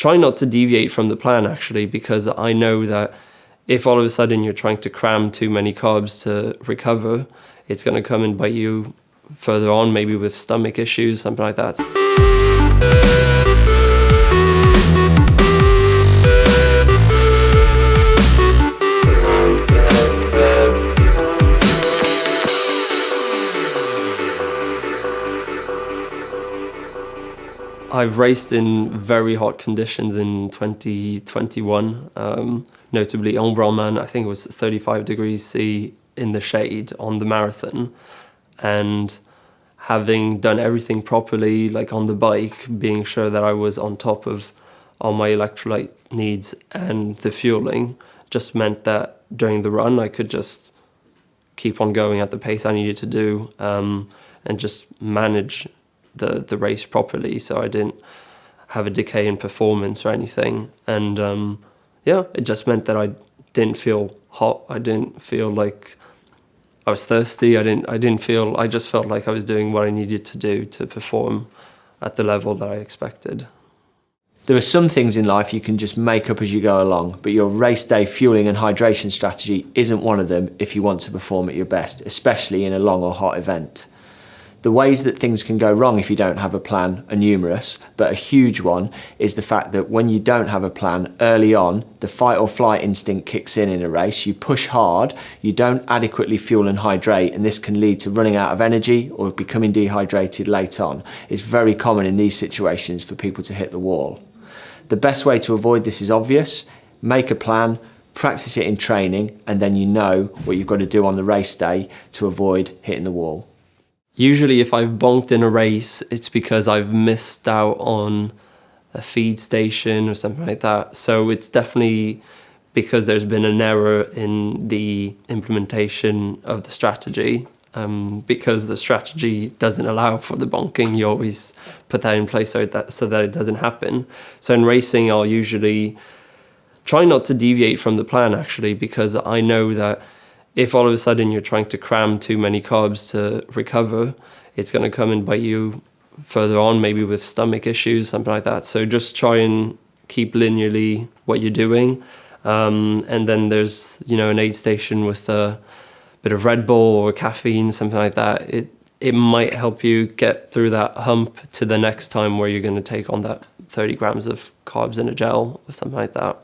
try not to deviate from the plan, actually, because I know that if all of a sudden you're trying to cram too many carbs to recover, it's going to come and bite you further on, maybe with stomach issues, something like that. I've raced in very hot conditions in 2021, notably Embrunman. I think it was 35 degrees C in the shade on the marathon. And having done everything properly, like on the bike, being sure that I was on top of all my electrolyte needs and the fueling, just meant that during the run I could just keep on going at the pace I needed to do, and just manage the race properly, so I didn't have a decay in performance or anything. And yeah, it just meant that I didn't feel hot. I didn't feel like I was thirsty. I just felt like I was doing what I needed to do to perform at the level that I expected. There are some things in life you can just make up as you go along, but your race day fueling and hydration strategy isn't one of them if you want to perform at your best, especially in a long or hot event. The ways that things can go wrong if you don't have a plan are numerous, but a huge one is the fact that when you don't have a plan early on, the fight or flight instinct kicks in a race. You push hard, you don't adequately fuel and hydrate, and this can lead to running out of energy or becoming dehydrated late on. It's very common in these situations for people to hit the wall. The best way to avoid this is obvious. Make a plan, practice it in training, and then you know what you've got to do on the race day to avoid hitting the wall. Usually if I've bonked in a race, it's because I've missed out on a feed station or something like that. So it's definitely because there's been an error in the implementation of the strategy. Because the strategy doesn't allow for the bonking, you always put that in place so that it doesn't happen. So in racing, I'll usually try not to deviate from the plan, actually, because I know that if all of a sudden you're trying to cram too many carbs to recover, it's going to come and bite you further on, maybe with stomach issues, something like that. So just try and keep linearly what you're doing. And then there's, an aid station with a bit of Red Bull or caffeine, something like that. It might help you get through that hump to the next time where you're going to take on that 30 grams of carbs in a gel or something like that.